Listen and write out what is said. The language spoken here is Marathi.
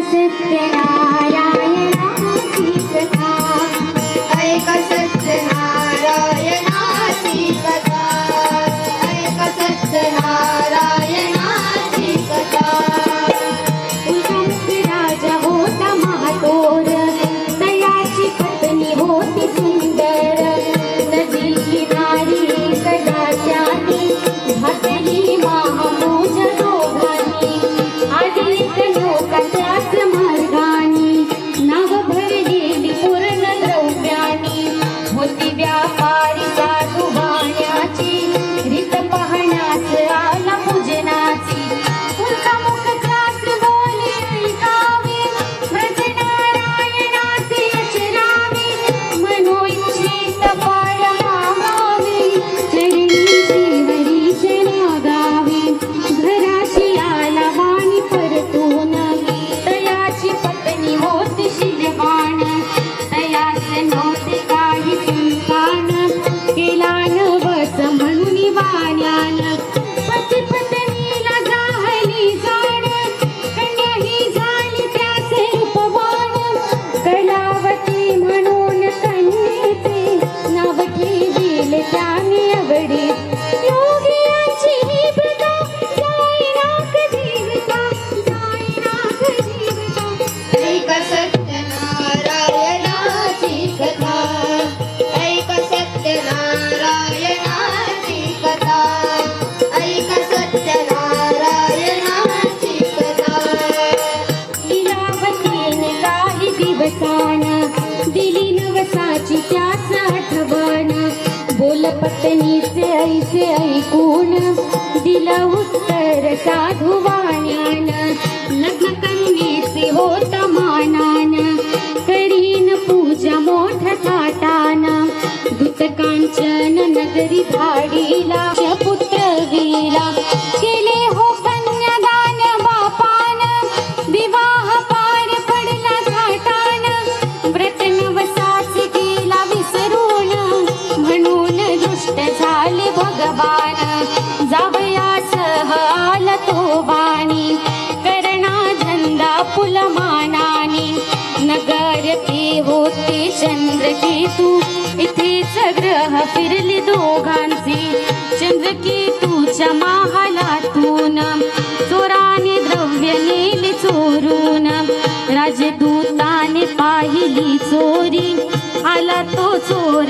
सत्यनारायणाची कथा, ऐक सत्यनारायणाची कथा, ऐक सत्यनारायणाची कथा. उल्कामुखी राजा होता महाथोर, तयाची पत्नी होती सुंदर. नदी किनारी कदा त्याने घातली महामोज दोघांनी. आदित लोकाच्याच मार्गानी नाव भरलेली पूर्ण द्रव्यानी. होती व्यापारी साधू वाण्याची, रीत पाहण्यास आला पूजनाची. उल्कामुख त्रास बोले ऐकावे, व्रत नारायणाचे अचरावे. मनोइच्छित फळ मागावे, चरणी श्रीहरीचे लागावे. घराशी आला वाणी परतून, तयाची पत्नी होती शीलवान. तयास नव्हते काही संतान, केला नवस म्हणून वाण्यान. पती पत्नीला जाहली जाण, कन्या ही झाली त्यास रूपवान. कलावती म्हणून कन्येचे नाव ठेविले त्याने आवडीत. योगियांची ही प्रथा जाईना कधीविता, जाईना कधीविता. ऐक सत्यनारायणाची कथा, ऐक सत्यनारायणाची कथा, ऐक सत्यनारायणाची कथा. लीलावतीने काही दिवसान दिली नवसाची त्यास आठवण. बोल पत्नीचे ऐसे ऐकून दिलं उत्तर साधू वाण्यान. लग्न कन्येचे होता मानान, करीन पूजा मोठ्या थाटान. दूत कांचन नगरी धाडीला, पुत्र वीला केले हो कन्यादान बापान. विवाह पार पडला थाटान, व्रत नवसाचे केला विसरून. म्हणून दुष्ट झाले भगवान, जावयासह आला तो वाणी. करणा धंदा पुलमानानी, नगर ते होते चंद्रकेतू. इथेच ग्रह फिरले दोघांचे, चंद्रकेतूच्या महालातून. चोराने द्रव्य नेले चोरून, राजदूताने पाहिली चोरी. आला तो चोर